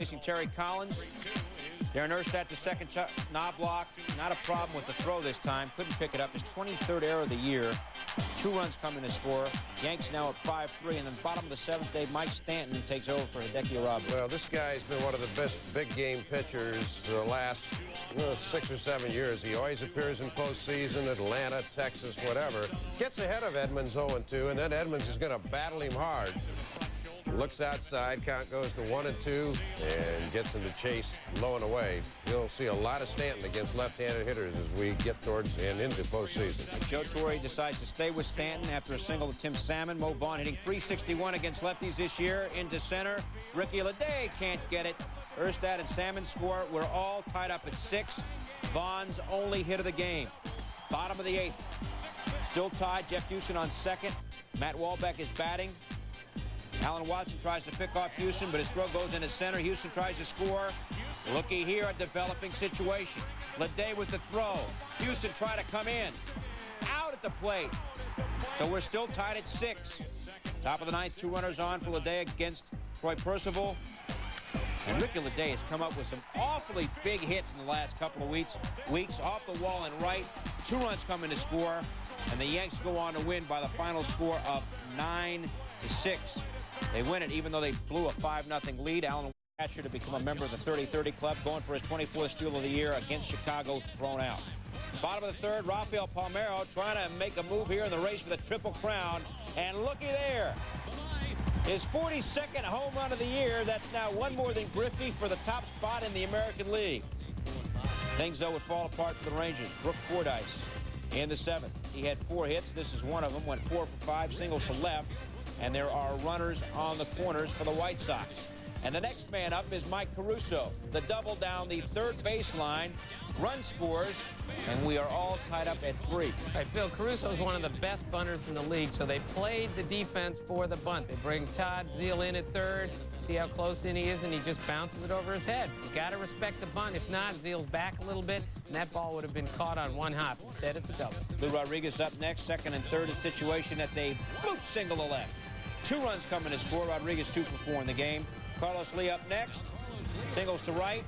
Facing Terry Collins. Darren Erstad to second, knob block. Not a problem with the throw this time. Couldn't pick it up. His 23rd error of the year. 2 runs coming to score. Yanks now at 5-3. And then bottom of the 7th, Dave, Mike Stanton takes over for Hideki Irabu. Well, this guy's been one of the best big-game pitchers the last 6 or 7 years. He always appears in postseason, Atlanta, Texas, whatever. Gets ahead of Edmonds 0-2, and then Edmonds is going to battle him hard. Looks outside, count goes to 1-2, and gets into chase low and away. You'll see a lot of Stanton against left-handed hitters as we get towards and into postseason. Joe Torre decides to stay with Stanton after a single to Tim Salmon. Mo Vaughn hitting .361 against lefties this year. Into center, Ricky Leday can't get it. Erstad and Salmon score. We're all tied up at 6. Vaughn's only hit of the game. Bottom of the 8th. Still tied. Jeff Houston on second. Matt Wahlbeck is batting. Alan Watson tries to pick off Houston, but his throw goes into center. Houston tries to score. Looky here, a developing situation. Leday with the throw. Houston try to come in. Out at the plate. So we're still tied at 6. Top of the 9th, 2 runners on for Leday against Troy Percival. And Ricky Leday has come up with some awfully big hits in the last couple of weeks. Off the wall and right. 2 runs coming to score. And the Yanks go on to win by the final score of 9-6. They win it even though they blew a 5-0 lead. Alan Hatcher to become a member of the 30-30 club, going for his 24th steal of the year against Chicago, thrown out. Bottom of the 3rd, Rafael Palmeiro trying to make a move here in the race for the Triple Crown. And looky there. His 42nd home run of the year. That's now 1 more than Griffey for the top spot in the American League. Things, though, would fall apart for the Rangers. Brooke Fordyce in the 7th. He had 4 hits. This is one of them. Went 4 for 5, singles to left. And there are runners on the corners for the White Sox. And the next man up is Mike Caruso. The double down the 3rd baseline. Run scores, and we are all tied up at 3. Right, Phil, Caruso is one of the best bunters in the league, so they played the defense for the bunt. They bring Todd Zeile in at 3rd, see how close in he is, and he just bounces it over his head. You got to respect the bunt. If not, Zeile's back a little bit, and that ball would have been caught on 1 hop. Instead, it's a double. Lou Rodriguez up next, 2nd and 3rd situation. That's a bloop single to left. 2 runs coming to score. Rodriguez 2 for 4 in the game. Carlos Lee up next. Singles to right.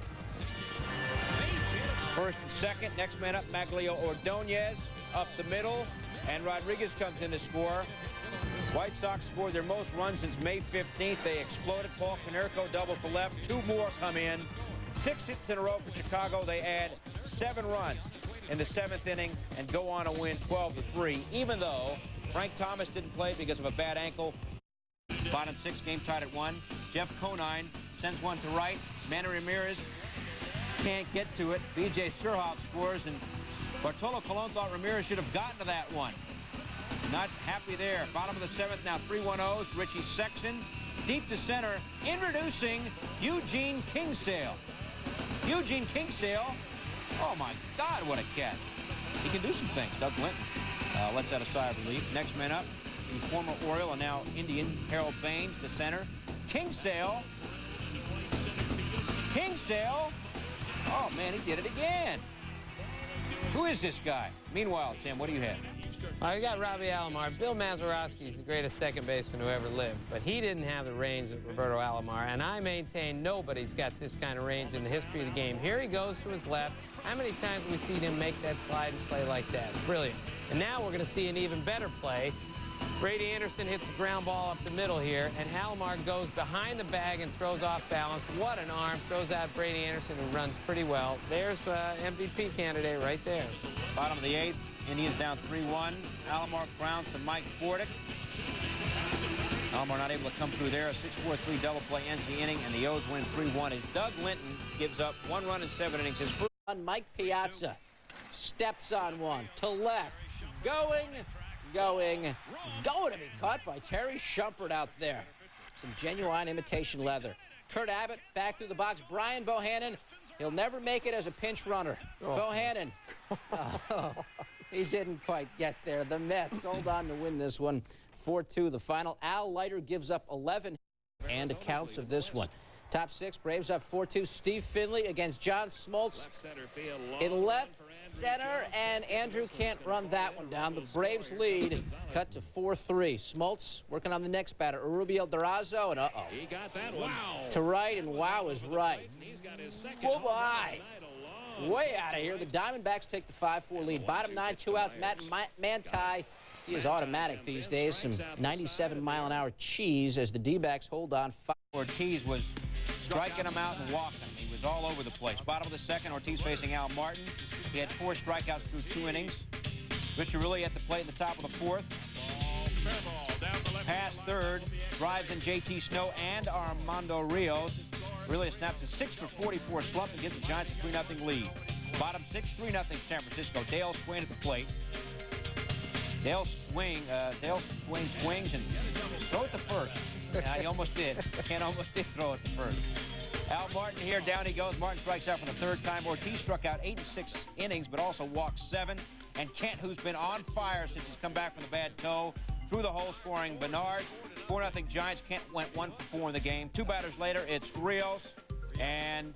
1st and 2nd. Next man up, Maglio Ordonez up the middle. And Rodriguez comes in to score. White Sox scored their most runs since May 15th. They exploded. Paul Konerko double to left. 2 more come in. 6 hits in a row for Chicago. They add 7 runs in the 7th inning and go on to win 12-3, even though Frank Thomas didn't play because of a bad ankle. Bottom 6, game tied at 1. Jeff Conine sends one to right. Manny Ramirez can't get to it. B.J. Surhoff scores, and Bartolo Colon thought Ramirez should have gotten to that one. Not happy there. Bottom of the 7th now, 3-1-0s. Richie Sexton deep to center, introducing Eugene Kingsale. Eugene Kingsale, oh my God, what a cat. He can do some things. Doug Linton lets out a sigh of relief. Next man up, the former Oriole and now Indian Harold Baines to center. Kingsale. Oh, man, he did it again. Who is this guy? Meanwhile, Tim, what do you have? You got Robbie Alomar. Bill Mazeroski is the greatest second baseman who ever lived, but he didn't have the range of Roberto Alomar, and I maintain nobody's got this kind of range in the history of the game. Here he goes to his left. How many times have we seen him make that slide and play like that? Brilliant. And now we're going to see an even better play. Brady Anderson hits a ground ball up the middle here, and Alomar goes behind the bag and throws off balance. What an arm. Throws out Brady Anderson, who runs pretty well. There's MVP candidate right there. Bottom of the 8th, Indians down 3-1. Alomar grounds to Mike Bordick. Alomar not able to come through there. A 6-4-3 double play ends the inning, and the O's win 3-1 as Doug Linton gives up 1 run in 7 innings. His first Mike Piazza steps on one to left. Going to be caught by Terry Shumpert out there. Some genuine imitation leather. Kurt Abbott back through the box. Brian Bohannon, he'll never make it as a pinch runner. Bohannon, he didn't quite get there. The Mets hold on to win this one 4-2. The final. Al Leiter gives up 11 and accounts of this one. Top 6, Braves up 4-2. Steve Finley against John Smoltz in left. center, and Andrew can't run that one down. The Braves lead cut to 4-3. Smoltz working on the next batter, Urrubiel Durazo, and uh-oh. He got that one. Wow. To right, and wow is right. Oh, my. Way out of here. The Diamondbacks take the 5-4 lead. Bottom 9, 2 outs. Matt Manti, he is automatic these days. Some 97-mile-an-hour cheese as the D-backs hold on. Ortiz was striking him out and walking him. He was all over the place. Bottom of the second, Ortiz facing Al Martin. He had 4 strikeouts through 2 innings. Richard really at the plate in the top of the 4th. Past third, drives in J.T. Snow and Armando Rios. Really snaps a 6-for-44 slump and gives the Giants a 3-0 lead. Bottom 6, 3-0 San Francisco. Dale Swain at the plate. Dale Swain swings and throw it to first. Yeah, he almost did. Ken almost did throw it to first. Al Martin here, down he goes. Martin strikes out for the 3rd time. Ortiz struck out 8 in 6 innings, but also walked 7. And Kent, who's been on fire since he's come back from the bad toe, through the hole scoring Bernard. 4-0 Giants. Kent went 1 for 4 in the game. 2 batters later, it's Rios, and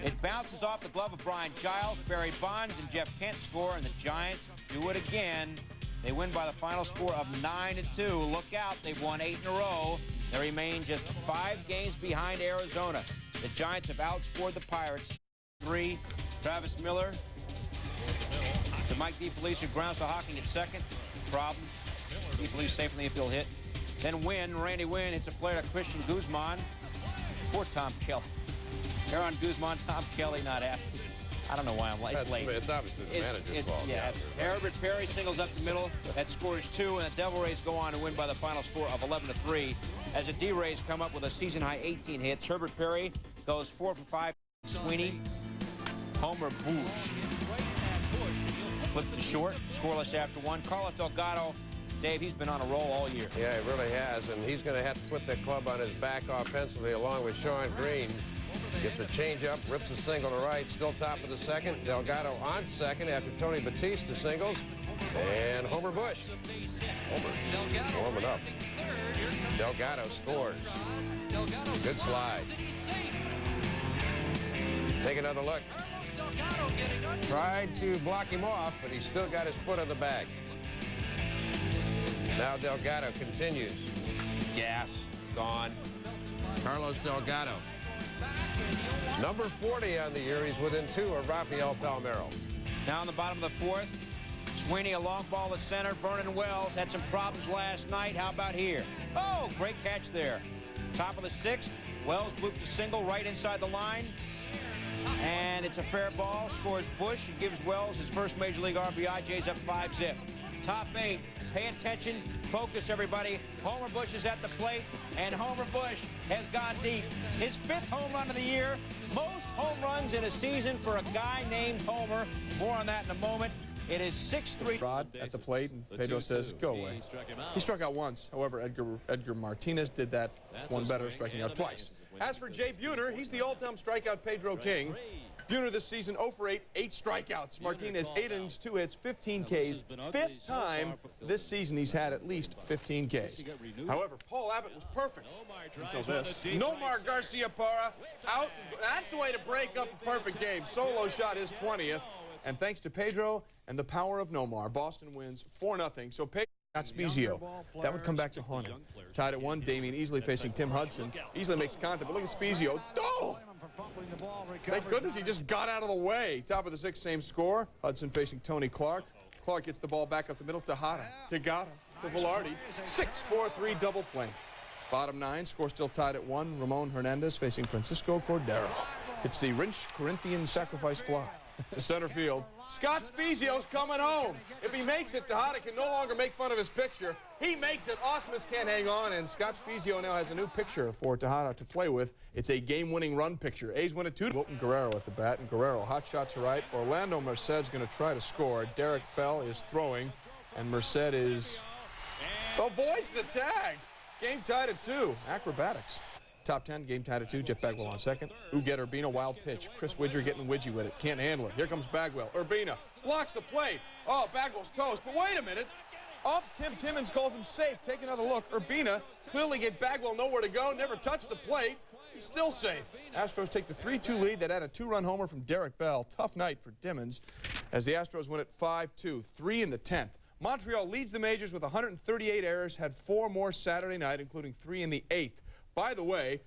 it bounces off the glove of Brian Giles. Barry Bonds and Jeff Kent score, and the Giants do it again. They win by the final score of 9-2. Look out, they've won 8 in a row. They remain just 5 games behind Arizona. The Giants have outscored the Pirates 3. Travis Miller to Mike DeFelice, grounds to Hawking at second. Problems. DeFelice safe in the infield hit. Then Randy Wynn hits a flare to Christian Guzman. Poor Tom Kelly. Aaron Guzman, Tom Kelly not happy. I don't know why I'm late. It's obviously the manager's fault. Yeah. Herbert Perry singles up the middle. That scores 2, and the Devil Rays go on to win by the final score of 11-3. As the D-Rays come up with a season-high 18 hits, Herbert Perry goes 4 for 5. Sweeney, Homer Bush flips to short, scoreless after 1. Carlos Delgado, Dave, he's been on a roll all year. Yeah, he really has, and he's going to have to put that club on his back offensively along with Sean Green. Gets the changeup, rips a single to right, still top of the second. Delgado on second after Tony Batista singles. And Homer Bush. Homer's warming up. Delgado scores. Good slide. Take another look. Tried to block him off, but he's still got his foot on the bag. Now Delgado continues. Gas, gone. Carlos Delgado. Number 40 on the year. He's within 2 of Rafael Palmeiro. Now in the bottom of the 4th, Sweeney, a long ball at center. Vernon Wells had some problems last night. How about here? Oh, great catch there. Top of the 6th, Wells bloops a single right inside the line. And it's a fair ball. Scores Bush and gives Wells his first Major League RBI. Jays up 5-zip. Top 8. Pay attention. Focus, everybody. Homer Bush is at the plate, and Homer Bush has gone deep. His 5th home run of the year. Most home runs in a season for a guy named Homer. More on that in a moment. It is 6-3. Rod at the plate, and Pedro says, go away. He struck out once. However, Edgar Martinez did that one better, striking out twice. As for Jay Buhner, he's the all-time strikeout Pedro king. Buhner this season 0 for 8, 8 strikeouts. Martinez 8 innings, 2 hits, 15 Ks. 5th time this season he's had at least 15 Ks. However, Paul Abbott was perfect until this. Nomar Garciaparra out. That's the way to break up a perfect game. Solo shot his 20th. And thanks to Pedro and the power of Nomar, Boston wins 4-0. So Pedro got Spezio. That would come back to haunt him. Tied at 1, Damien easily facing Tim Hudson. Easily makes contact, but look at Spezio. Oh! Thank goodness he just got out of the way. Top of the 6th, same score. Hudson facing Tony Clark. Clark gets the ball back up the middle. Tejada, to Velarde. 6-4-3 double play. Bottom 9, score still tied at 1. Ramon Hernandez facing Francisco Cordero. It's the Rinch Corinthian sacrifice fly to center field. Scott Spezio's coming home. If he makes it, Tejada can no longer make fun of his picture. He makes it. Osmus can't hang on, and Scott Spezio now has a new picture for Tejada to play with. It's a game-winning run picture. A's win it 2. Wilton Guerrero at the bat, and Guerrero hot shot to right. Orlando Merced's going to try to score. Derek Bell is throwing, and Merced avoids the tag. Game tied at 2. Acrobatics. Top 10, game tied at 2. Jeff Bagwell on second. Uget Urbina, wild pitch. Chris Widger getting widgy with it. Can't handle it. Here comes Bagwell. Urbina blocks the plate. Oh, Bagwell's toast. But wait a minute. Up, Tim Timmons calls him safe. Take another look. Urbina clearly gave Bagwell nowhere to go. Never touched the plate. He's still safe. Astros take the 3-2 lead that had a 2-run homer from Derek Bell. Tough night for Dimmons as the Astros win it 5-2, 3 in the 10th. Montreal leads the majors with 138 errors, had 4 more Saturday night, including 3 in the 8th. By the way,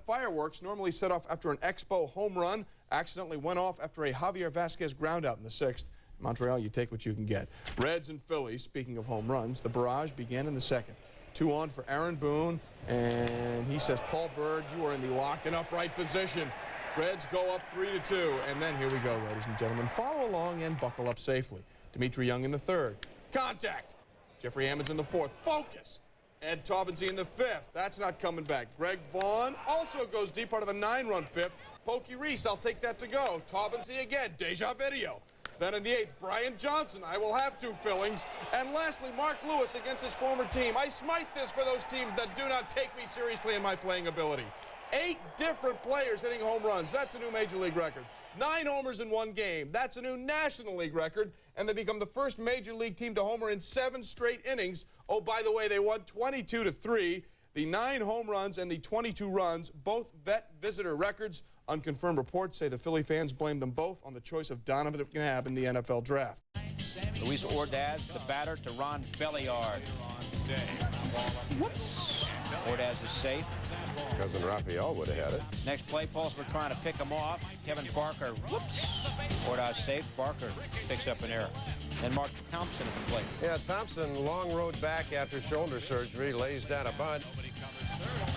fireworks normally set off after an Expo home run, accidentally went off after a Javier Vasquez groundout in the 6th. Montreal, you take what you can get. Reds and Phillies, speaking of home runs, the barrage began in the 2nd. 2 on for Aaron Boone, and he says, Paul Bird, you are in the locked and upright position. Reds go up 3-2, and then here we go, ladies and gentlemen. Follow along and buckle up safely. Dimitri Young in the 3rd. Contact. Jeffrey Hammonds in the 4th. Focus. Ed Taubensee in the 5th. That's not coming back. Greg Vaughn also goes deep, part of a 9-run 5th. Pokey Reese, I'll take that to go. Taubensee again. Deja video. Then in the 8th, Brian Johnson, I will have 2 fillings. And lastly, Mark Lewis against his former team. I smite this for those teams that do not take me seriously in my playing ability. 8 different players hitting home runs. That's a new Major League record. 9 homers in 1 game. That's a new National League record. And they become the first Major League team to homer in 7 straight innings. Oh, by the way, they won 22-3. The 9 home runs and the 22 runs, both vet visitor records. Unconfirmed reports say the Philly fans blame them both on the choice of Donovan McNabb in the NFL draft. Luis Ordaz, the batter, to Ron Belliard. Whoops. Ordaz is safe. Cousin Raphael would have had it. Next play, Pauls were trying to pick him off. Kevin Barker, whoops. Ordaz safe. Barker picks up an error. Then Mark Thompson at the plate. Yeah, Thompson, long road back after shoulder surgery, lays down a bunt.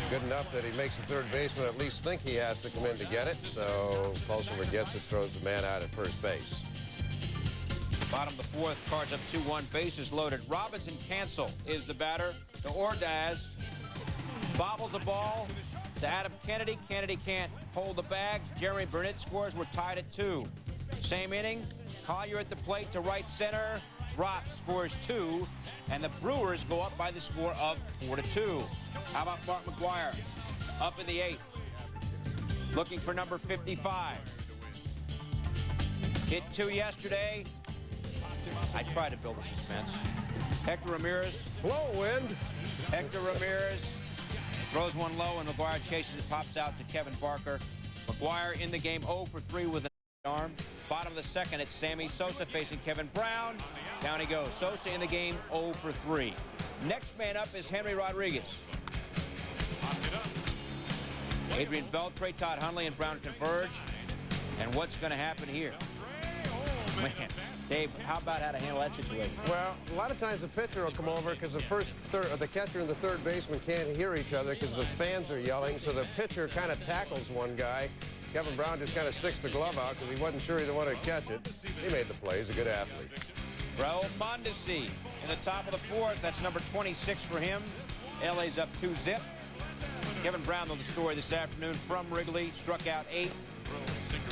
Good enough that he makes the third baseman at least think he has to come in to get it. So Pulsimer gets it, throws the man out at first base. Bottom of the 4th, Cards up 2-1, bases loaded. Robinson Cancel is the batter to Ordaz. Bobbles the ball to Adam Kennedy. Kennedy can't hold the bag. Jeremy Burnett scores. We're tied at 2. Same inning. Collier at the plate to right center. Drops, scores 2. And the Brewers go up by the score of 4-2. How about Mark McGuire? Up in the 8th. Looking for number 55. Hit 2 yesterday. I tried to build a suspense. Hector Ramirez. Blow wind. Hector Ramirez throws one low, and McGuire chases it, pops out to Kevin Barker. McGuire in the game 0 for 3 with an arm. Bottom of the 2nd, it's Sammy Sosa facing Kevin Brown. Down he goes. Sosa in the game 0 for 3. Next man up is Henry Rodriguez. Adrian Beltre, Todd Hundley, and Brown converge. And what's going to happen here? Man, Dave, how about how to handle that situation? Well, a lot of times the pitcher will come over because the catcher and the third baseman can't hear each other because the fans are yelling. So the pitcher kind of tackles one guy. Kevin Brown just kind of sticks the glove out because he wasn't sure he wanted to catch it. He made the play. He's a good athlete. Raul Mondesi in the top of the 4th. That's number 26 for him. LA's up 2-0. Kevin Brown, though, the story this afternoon from Wrigley. Struck out 8.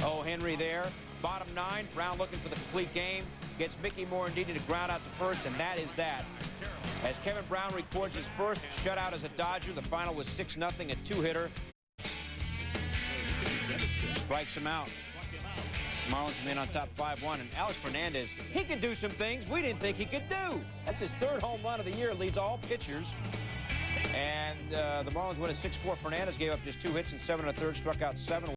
Oh, Henry there. Bottom 9. Brown looking for the complete game. Gets Mickey Morandini to ground out the first, and that is that. As Kevin Brown records his first shutout as a Dodger, the final was 6-0, a 2-hitter. Strikes him out. Marlins come in on top 5-1, and Alex Fernandez, he can do some things we didn't think he could do. That's his 3rd home run of the year, leads all pitchers. And the Marlins win at 6-4. Fernandez gave up just 2 hits and 7 1/3, struck out 7.